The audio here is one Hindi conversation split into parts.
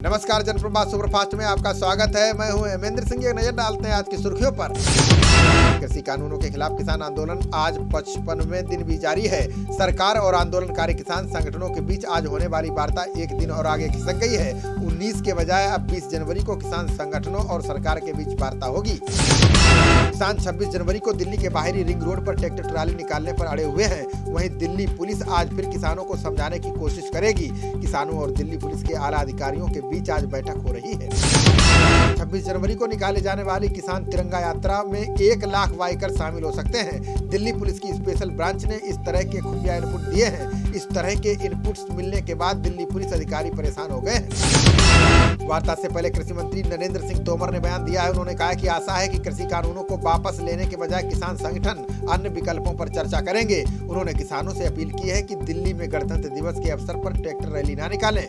नमस्कार, जनप्रभात सुपरफास्ट में आपका स्वागत है। मैं हूं हेमेंद्र सिंह। एक नजर डालते हैं आज की सुर्खियों पर। कृषि कानूनों के खिलाफ किसान आंदोलन आज 55वें दिन भी जारी है। सरकार और आंदोलनकारी किसान संगठनों के बीच आज होने वाली वार्ता एक दिन और आगे खिसक गई है। 19 के बजाय अब 20 जनवरी को किसान संगठनों और सरकार के बीच वार्ता होगी। किसान 26 जनवरी को दिल्ली के बाहरी रिंग रोड पर ट्रैक्टर ट्राली निकालने पर अड़े हुए हैं। वहीं दिल्ली पुलिस आज फिर किसानों को समझाने की कोशिश करेगी। किसानों और दिल्ली पुलिस के आला अधिकारियों के बीच आज बैठक हो रही है। 26 जनवरी को निकाले जाने वाली किसान तिरंगा यात्रा में 1 लाख बाइकर शामिल हो सकते हैं। दिल्ली पुलिस की स्पेशल ब्रांच ने इस तरह के खुफिया इनपुट दिए हैं। इस तरह के इनपुट्स मिलने के बाद दिल्ली पुलिस अधिकारी परेशान हो गए हैं। वार्ता से पहले कृषि मंत्री नरेंद्र सिंह तोमर ने बयान दिया है। उन्होंने कहा कि आशा है कि कृषि कानूनों को वापस लेने के बजाय किसान संगठन अन्य विकल्पों पर चर्चा करेंगे। उन्होंने किसानों से अपील की है कि दिल्ली में गणतंत्र दिवस के अवसर पर ट्रैक्टर रैली न निकालें।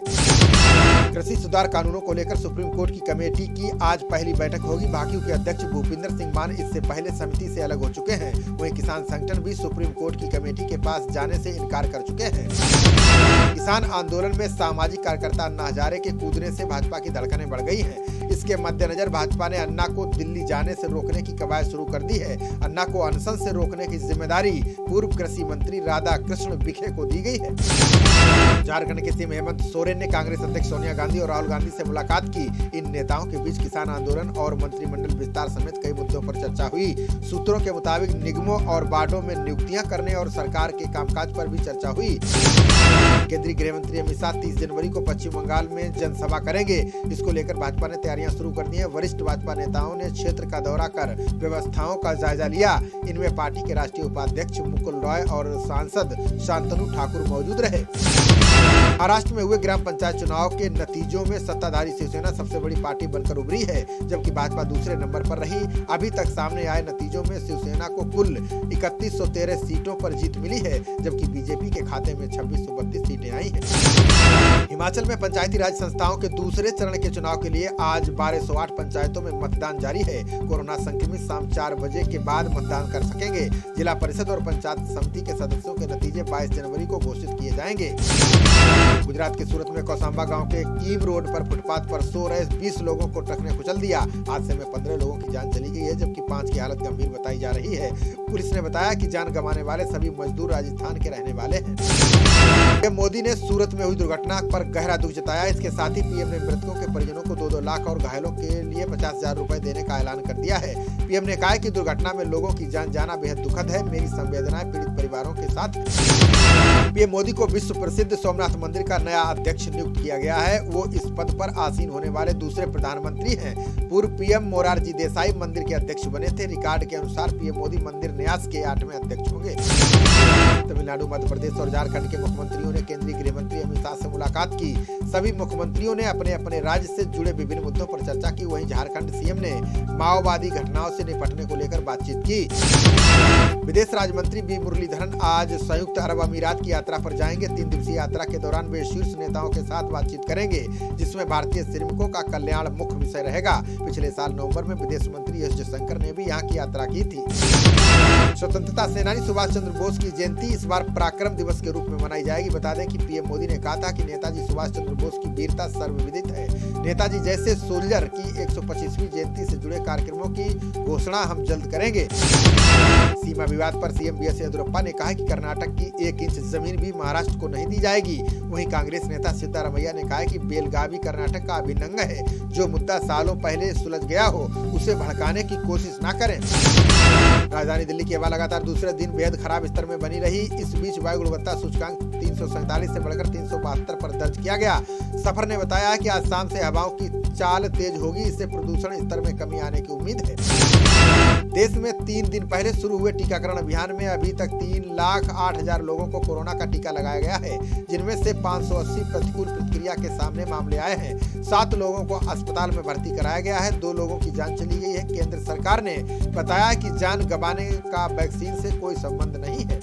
कृषि सुधार कानूनों को लेकर सुप्रीम कोर्ट की कमेटी की आज पहली बैठक होगी। बाकी के अध्यक्ष भूपिंदर सिंह मान इससे पहले समिति से अलग हो चुके हैं। वहीं किसान संगठन भी सुप्रीम कोर्ट की कमेटी के पास जाने से इनकार कर चुके हैं। किसान आंदोलन में सामाजिक कार्यकर्ता अन्ना हजारे के कूदने से भाजपा की धड़कनें बढ़ गई हैं। इसके मद्देनजर भाजपा ने अन्ना को दिल्ली जाने से रोकने की कवायद शुरू कर दी है। अन्ना को अनशन से रोकने की जिम्मेदारी पूर्व कृषि मंत्री राधा कृष्ण विखे को दी गई है। झारखंड के सीएम हेमंत सोरेन ने कांग्रेस अध्यक्ष सोनिया गांधी और राहुल गांधी से मुलाकात की। इन नेताओं के बीच किसान आंदोलन और मंत्रिमंडल विस्तार समेत कई मुद्दों पर चर्चा हुई। सूत्रों के मुताबिक निगमों और वार्डों में नियुक्तियां करने और सरकार के कामकाज पर भी चर्चा हुई। केंद्रीय गृह मंत्री अमित शाह 30 जनवरी को पश्चिम बंगाल में जनसभा करेंगे। इसको लेकर भाजपा ने तैयारियां शुरू कर दी हैं। वरिष्ठ भाजपा नेताओं ने क्षेत्र का दौरा कर व्यवस्थाओं का जायजा लिया। इनमें पार्टी के राष्ट्रीय उपाध्यक्ष मुकुल रॉय और सांसद शांतनु ठाकुर मौजूद रहे। महाराष्ट्र में हुए ग्राम पंचायत चुनाव के नतीजों में सत्ताधारी शिवसेना सबसे बड़ी पार्टी बनकर उभरी है, जबकि भाजपा दूसरे नंबर पर रही। अभी तक सामने आए नतीजों में शिवसेना को कुल 3113 सीटों पर जीत मिली है, जबकि बीजेपी के खाते में 2632 सीटें आई हैं। हिमाचल में पंचायती राज संस्थाओं के दूसरे चरण के चुनाव के लिए आज 1208 पंचायतों में मतदान जारी है। कोरोना संक्रमित शाम 4 बजे के बाद मतदान कर सकेंगे। जिला परिषद और पंचायत समिति के सदस्यों के नतीजे 22 जनवरी को घोषित किए जाएंगे। गुजरात के सूरत में कौसांबा गांव के कीम रोड पर फुटपाथ पर सो रहे 20 लोगों को ट्रक ने कुचल दिया। हादसे में 15 लोगों की जान चली गई है, जबकि 5 की हालत गंभीर बताई जा रही है। पुलिस ने बताया कि जान गंवाने वाले सभी मजदूर राजस्थान के रहने वाले हैं। पीएम मोदी ने सूरत में हुई दुर्घटना पर गहरा दुख जताया। इसके साथ ही पीएम ने मृतकों के परिजनों को 2-2 लाख और घायलों के लिए 50,000 रुपए देने का ऐलान कर दिया है। पीएम ने कहा कि दुर्घटना में लोगों की जान जाना बेहद दुखद है। मेरी संवेदनाएं पीड़ित परिवारों के साथ। पीएम मोदी को विश्व प्रसिद्ध सोमनाथ मंदिर का नया अध्यक्ष नियुक्त किया गया है। वो इस पद पर आसीन होने वाले दूसरे प्रधानमंत्री हैं। पूर्व पीएम मोरारजी देसाई मंदिर के अध्यक्ष बने थे। रिकॉर्ड के अनुसार पीएम मोदी मंदिर न्यास के 8वें अध्यक्ष होंगे। तमिलनाडु, मध्य प्रदेश और झारखंड के मुख्यमंत्रियों ने केंद्रीय गृह मंत्री अमित शाह से मुलाकात की। सभी मुख्यमंत्रियों ने अपने अपने राज्य से जुड़े विभिन्न मुद्दों पर चर्चा की। वहीं झारखंड सीएम ने माओवादी घटनाओं से निपटने को लेकर बातचीत की। विदेश राज्य मंत्री बी मुरलीधरन आज संयुक्त अरब अमीरात की यात्रा पर जाएंगे। 3 दिवसीय यात्रा के दौरान वे शीर्ष नेताओं के साथ बातचीत करेंगे, जिसमें भारतीय श्रमिकों का कल्याण मुख्य विषय रहेगा। पिछले साल नवंबर में विदेश मंत्री एस जयशंकर ने भी यहाँ की यात्रा की थी। स्वतंत्रता सेनानी सुभाष चंद्र बोस की जयंती इस बार पराक्रम दिवस के रूप में मनाई जाएगी। बता दें कि पीएम मोदी ने कहा था कि नेताजी सुभाष चंद्र बोस की वीरता सर्वविदित है। नेताजी जैसे सोल्जर की 125वीं जयंती से जुड़े कार्यक्रमों की घोषणा हम जल्द करेंगे। सीमा विवाद पर सीएम बीएस येदियुरप्पा ने कहा कि कर्नाटक की 1 इंच जमीन भी महाराष्ट्र को नहीं दी जाएगी। वहीं कांग्रेस नेता सिद्धारमैया ने कहा कि बेलगावी कर्नाटक का अभिन्न अंग है। जो मुद्दा सालों पहले सुलझ गया हो, उसे भड़काने की कोशिश न करें। राजधानी दिल्ली की हवा लगातार दूसरे दिन बेहद खराब स्तर में बनी रही। इस बीच वायु गुणवत्ता सूचकांक 347 से बढ़कर 372 पर दर्ज किया गया। सफर ने बताया कि आज शाम से हवाओं की चाल तेज होगी। इससे प्रदूषण स्तर में कमी आने की उम्मीद है। देश में 3 दिन पहले शुरू हुए टीकाकरण अभियान में अभी तक 3,08,000 लोगों को कोरोना का टीका लगाया गया है, जिनमें से 580 प्रतिकूल प्रतिक्रिया के सामने मामले आए हैं। 7 लोगों को अस्पताल में भर्ती कराया गया है। 2 लोगों की जान चली गई है। केंद्र सरकार ने बताया कि जान गंवाने का वैक्सीन से कोई संबंध नहीं है।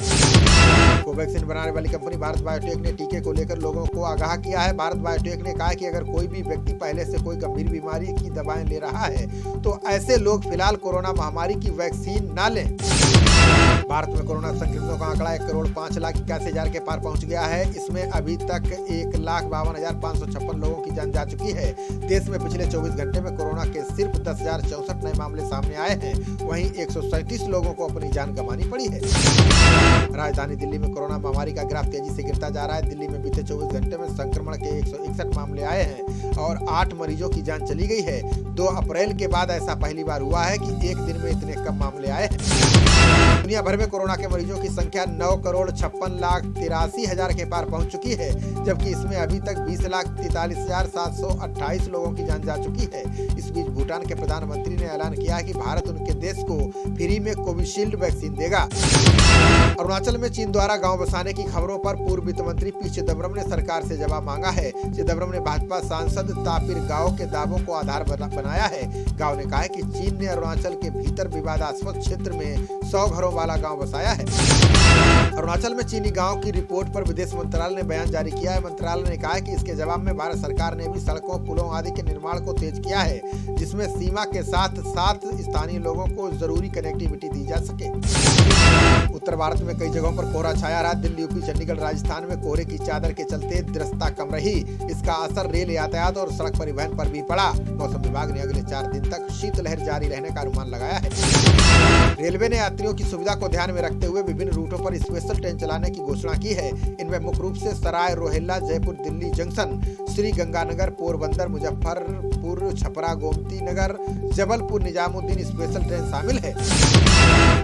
कोवैक्सीन बनाने वाली कंपनी भारत बायोटेक ने टीके को लेकर लोगों को आगाह किया है। भारत बायोटेक ने कहा कि अगर कोई भी व्यक्ति पहले से कोई गंभीर बीमारी की दवाएं ले रहा है, तो ऐसे लोग फिलहाल कोरोना महामारी की वैक्सीन न लें। भारत में कोरोना संक्रमितों का आंकड़ा 1,05,81,000 के पार पहुंच गया है। इसमें अभी तक 1,52,556 लोगों की जान जा चुकी है। देश में पिछले 24 घंटे में कोरोना के सिर्फ 10,064 नए मामले सामने आए हैं। वहीं 137 लोगों को अपनी जान गंवानी पड़ी है। राजधानी दिल्ली में कोरोना महामारी का ग्राफ तेजी से गिरता जा रहा है। दिल्ली में बीते 24 घंटे में संक्रमण के 161 मामले आए हैं और 8 मरीजों की जान चली गई है। 2 अप्रैल के बाद ऐसा पहली बार हुआ है कि एक दिन में इतने कम मामले आए हैं। दुनिया भर में कोरोना के मरीजों की संख्या 9,56,83,000 के पार पहुंच चुकी है, जबकि इसमें अभी तक 20,43,728 लोगों की जान जा चुकी है। इस बीच भूटान के प्रधानमंत्री ने ऐलान किया है कि भारत उनके देश को फ्री में कोविशील्ड वैक्सीन देगा। अरुणाचल में चीन द्वारा गांव बसाने की खबरों पर पूर्व वित्त मंत्री पी चिदम्बरम ने सरकार से जवाब मांगा है। चिदम्बरम ने भाजपा सांसद तापिर गाव के दावों को आधार बनाया है। गाव ने कहा है कि चीन ने अरुणाचल के भीतर विवादास्पद क्षेत्र में 100 घरों वाला गांव बसाया है। अरुणाचल में चीनी गांव की रिपोर्ट पर विदेश मंत्रालय ने बयान जारी किया है। मंत्रालय ने कहा है कि इसके जवाब में भारत सरकार ने भी सड़कों, पुलों आदि के निर्माण को तेज किया है, जिसमें सीमा के साथ साथ स्थानीय लोगों को जरूरी कनेक्टिविटी दी जा सके। उत्तर भारत में कई जगहों पर कोहरा छाया रहा। दिल्ली, यूपी, चंडीगढ़, राजस्थान में कोहरे की चादर के चलते दृश्यता कम रही। इसका असर रेल यातायात और सड़क परिवहन पर भी पड़ा। मौसम विभाग ने अगले 4 दिन तक शीतलहर जारी रहने का अनुमान लगाया है। रेलवे ने यात्रियों की सुविधा को ध्यान में रखते हुए विभिन्न रूटों पर स्पेशल ट्रेन चलाने की घोषणा की है। इनमें मुख्य रूप से Sarai Rohilla, Jaipur Delhi junction, Shri Ganganagar, Porbandar, Muzaffarpur, Chhapra, Gomti Nagar, Jabalpur, Nizamuddin special train शामिल है।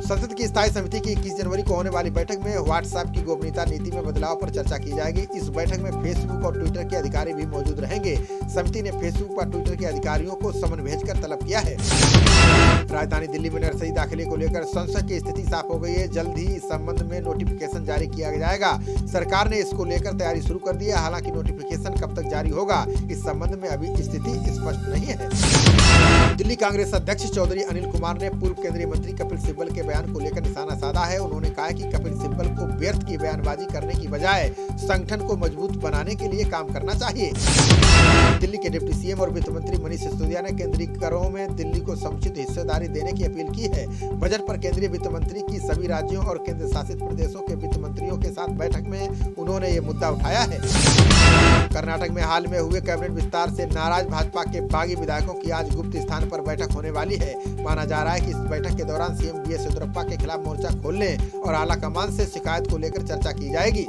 संसद की स्थायी समिति की 21 जनवरी को होने वाली बैठक में व्हाट्सएप की गोपनीयता नीति में बदलाव पर चर्चा की जाएगी। इस बैठक में फेसबुक और ट्विटर के अधिकारी भी मौजूद रहेंगे। समिति ने फेसबुक और ट्विटर के अधिकारियों को समन भेजकर तलब किया है। राजधानी दिल्ली में नर्सरी दाखिले को लेकर संशय की स्थिति साफ हो गई है। जल्द ही इस संबंध में नोटिफिकेशन जारी किया जाएगा। सरकार ने इसको लेकर तैयारी शुरू कर दी है। हालांकि नोटिफिकेशन कब तक जारी होगा, इस संबंध में अभी स्थिति स्पष्ट नहीं है। दिल्ली कांग्रेस अध्यक्ष चौधरी अनिल कुमार ने पूर्व केंद्रीय मंत्री कपिल सिब्बल के बयान को लेकर निशाना साधा है। उन्होंने कहा कि कपिल सिब्बल को व्यर्थ की बयानबाजी करने की बजाय संगठन को मजबूत बनाने के लिए काम करना चाहिए। दिल्ली के डिप्टी सीएम और वित्त मंत्री मनीष सिसोदिया ने केंद्रीय करों में दिल्ली को समुचित हिस्सेदारी देने की अपील की है। बजट पर केंद्रीय वित्त मंत्री की सभी राज्यों और केंद्र शासित प्रदेशों के वित्त मंत्रियों के साथ बैठक में उन्होंने ये मुद्दा उठाया है। कर्नाटक में हाल में हुए कैबिनेट विस्तार से नाराज भाजपा के बागी विधायकों की आज गुप्त स्थान पर बैठक होने वाली है। माना जा रहा है कि इस बैठक के दौरान सीएम बीएस येदियुरप्पा के खिलाफ मोर्चा खोलने और आला कमान से शिकायत को लेकर चर्चा की जाएगी।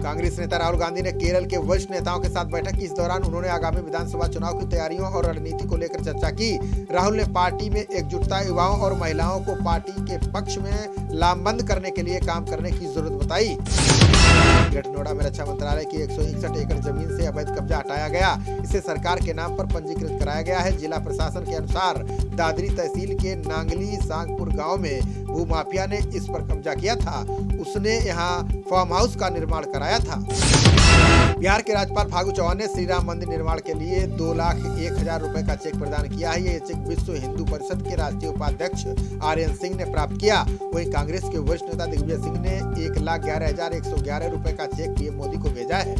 कांग्रेस नेता राहुल गांधी ने केरल के वरिष्ठ नेताओं के साथ बैठक की। इस दौरान उन्होंने आगामी विधानसभा चुनाव की तैयारियों और रणनीति को लेकर चर्चा की। राहुल ने पार्टी में एकजुटता, युवाओं और महिलाओं को पार्टी के पक्ष में लामबंद करने के लिए काम करने की जरूरत बताई। ग्रेटर नोएडा में रक्षा मंत्रालय की 161 एकड़ जमीन से अवैध कब्जा हटाया गया। इसे सरकार के नाम पर पंजीकृत कराया गया है। जिला प्रशासन के अनुसार दादरी तहसील के नांगली सांगपुर गांव में भूमाफिया ने इस पर कब्जा किया था। उसने यहां फार्म हाउस का निर्माण कराया था। बिहार के राज्यपाल फागू चौहान ने श्री राम मंदिर निर्माण के लिए 2,01,000 रुपए का चेक प्रदान किया है। ये चेक विश्व हिंदू परिषद के राष्ट्रीय उपाध्यक्ष आर्यन सिंह ने प्राप्त किया। वहीं कांग्रेस के वरिष्ठ नेता दिग्विजय सिंह ने 1,11,111 रुपए का चेक पीएम मोदी को भेजा है।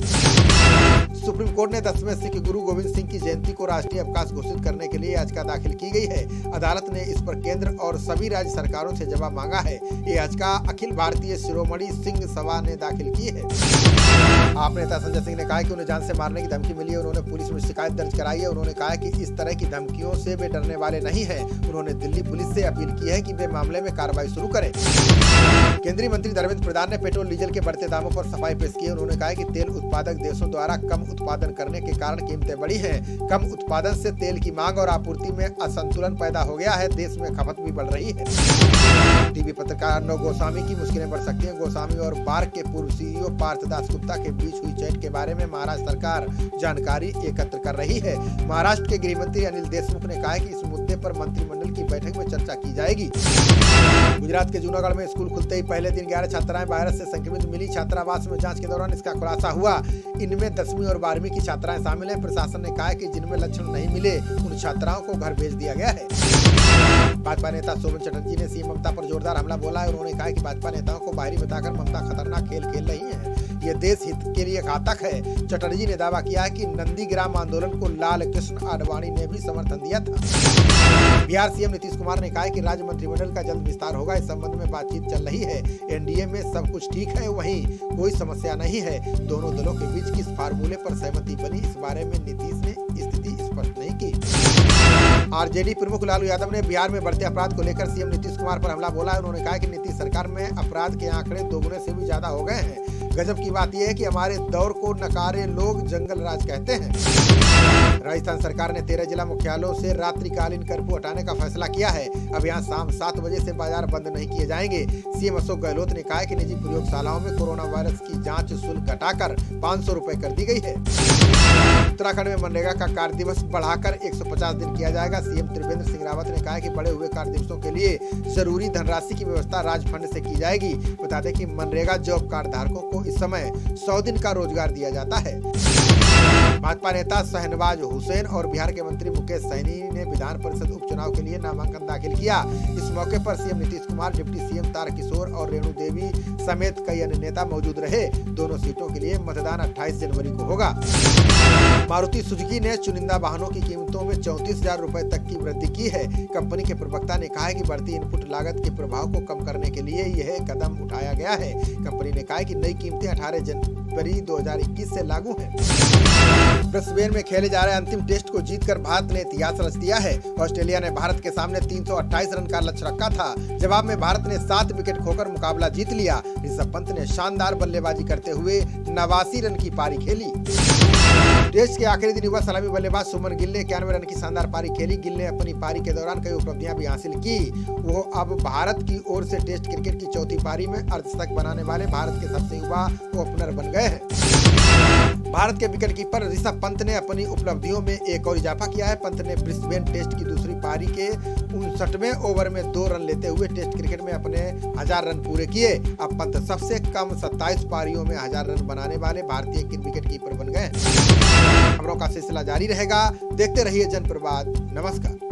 सुप्रीम कोर्ट ने 10वें सिख गुरु गोविंद सिंह की जयंती को राष्ट्रीय अवकाश घोषित करने के लिए याचिका दाखिल की गई है। अदालत ने इस पर केंद्र और सभी राज्य सरकारों से जवाब मांगा है। ये याचिका अखिल भारतीय शिरोमणि सिंह सभा ने दाखिल की है। आप नेता संजय सिंह ने कहा कि उन्हें जान से मारने की धमकी मिली है। उन्होंने पुलिस में शिकायत दर्ज कराई है। उन्होंने कहा कि इस तरह की धमकियों से वे डरने वाले नहीं हैं। उन्होंने दिल्ली पुलिस से अपील की है कि वे मामले में कार्रवाई शुरू करें। केंद्रीय मंत्री धर्मेंद्र प्रधान ने पेट्रोल डीजल के बढ़ते दामों पर सफाई पेश की है। उन्होंने कहा कि तेल उत्पादक देशों द्वारा कम उत्पादन करने के कारण कीमतें बढ़ी हैं। कम उत्पादन से तेल की मांग और आपूर्ति में असंतुलन पैदा हो गया है। देश में खपत भी बढ़ रही है। टीवी पत्रकार अर्णव गोस्वामी की मुश्किलें बढ़ सकती हैं। गोस्वामी और बार्क के पूर्व सीईओ पार्थ दासगुप्ता के बीच हुई चैट के बारे में महाराष्ट्र सरकार जानकारी एकत्र कर रही है। महाराष्ट्र के गृह मंत्री अनिल देशमुख ने कहा है कि इस मुद्दे पर मंत्रिमंडल की बैठक में चर्चा की जाएगी। गुजरात के जूनागढ़ में स्कूल खुलते ही पहले दिन 11 छात्राएं वायरस से संक्रमित मिली। छात्रावास में जांच के दौरान इसका खुलासा हुआ। इनमें 10वीं और 12वीं की छात्राएं शामिल हैं। प्रशासन ने कहा है कि जिनमें लक्षण नहीं मिले उन छात्राओं को घर भेज दिया गया है। भाजपा नेता सोमेन चटर्जी ने सीएम ममता पर जोरदार हमला बोला है। उन्होंने कहा कि भाजपा नेताओं को बाहरी बताकर ममता खतरनाक खेल खेल रही है। ये देश हित के लिए घातक है। चटर्जी ने दावा किया है कि नंदीग्राम आंदोलन को लाल कृष्ण आडवाणी ने भी समर्थन दिया था। बिहार सीएम नीतीश कुमार ने कहा है कि राज्य मंत्रिमंडल का जल्द विस्तार होगा। इस संबंध में बातचीत चल रही है। एनडीए में सब कुछ ठीक है, वहीं कोई समस्या नहीं है। दोनों दलों के बीच किस फार्मूले पर सहमति बनी, इस बारे में नीतीश ने स्थिति स्पष्ट नहीं की। आरजेडी प्रमुख लालू यादव ने बिहार में बढ़ते अपराध को लेकर सीएम नीतीश कुमार पर हमला बोला है। उन्होंने कहा कि नीतीश सरकार में अपराध के आंकड़े दोगुने से भी ज्यादा हो गए हैं। गजब की बात यह है कि हमारे दौर को नकारे लोग जंगल राज कहते हैं। राजस्थान सरकार ने 13 जिला मुख्यालयों से रात्रिकालीन कर्फ्यू हटाने का फैसला किया है। अब यहाँ शाम 7 बजे से बाजार बंद नहीं किए जाएंगे। सीएम अशोक गहलोत ने कहा है कि निजी प्रयोगशालाओं में कोरोना वायरस की जांच शुल्क घटाकर 500 रुपए कर दी गई है। उत्तराखंड में मनरेगा का कार्य दिवस बढ़ाकर 150 दिन किया जाएगा। सीएम त्रिवेंद्र सिंह रावत ने कहा है कि बढ़े हुए कार्य दिवसों के लिए जरूरी धनराशि की व्यवस्था राज्य फंड से की जाएगी। बता दें कि मनरेगा जॉब कार्ड धारकों को इस समय 100 दिन का रोजगार दिया जाता है। भाजपा नेता शहनवाज हुसैन और बिहार के मंत्री मुकेश सहनी ने विधान परिषद उपचुनाव के लिए नामांकन दाखिल किया। इस मौके पर CM Nitish Kumar, deputy CM Tarkishore और रेणु देवी समेत कई अन्य नेता मौजूद रहे। दोनों सीटों के लिए मतदान 28 जनवरी को होगा। मारुति सुजुकी ने चुनिंदा वाहनों की कीमतों में 34,000 रुपए तक की वृद्धि की है। कंपनी के प्रवक्ता ने कहा है कि बढ़ती इनपुट लागत के प्रभाव को कम करने के लिए यह कदम उठाया गया है। कंपनी ने कहा है कि नई कीमतें 18 जनवरी 2021 से लागू हैं। ब्रिस्बेन में खेले जा रहे अंतिम टेस्ट को जीतकर भारत ने इतिहास रच दिया है। ऑस्ट्रेलिया ने भारत के सामने 328 रन का लक्ष्य रखा था। जवाब में भारत ने 7 विकेट खोकर मुकाबला जीत लिया। ऋषभ पंत ने शानदार बल्लेबाजी करते हुए 89 रन की पारी खेली। टेस्ट के आखिरी दिन युवा सलामी बल्लेबाज सुमन गिल ने 91 रन की शानदार पारी खेली। गिल ने अपनी पारी के दौरान कई उपलब्धियां भी हासिल की। वो अब भारत की ओर से टेस्ट क्रिकेट की चौथी पारी में अर्धशतक बनाने वाले भारत के सबसे युवा ओपनर बन गए हैं। भारत के विकेटकीपर ऋषभ पंत ने अपनी उपलब्धियों में एक और इजाफा किया है। पंत ने ब्रिस्बेन टेस्ट की दूसरी पारी के 59वें ओवर में 2 रन लेते हुए टेस्ट क्रिकेट में अपने 1000 रन पूरे किए। अब पंत सबसे कम 27 पारियों में 1000 रन बनाने वाले भारतीय विकेटकीपर बन गए। खबरों का सिलसिला जारी रहेगा। देखते रहिए जनप्रवाद। नमस्कार।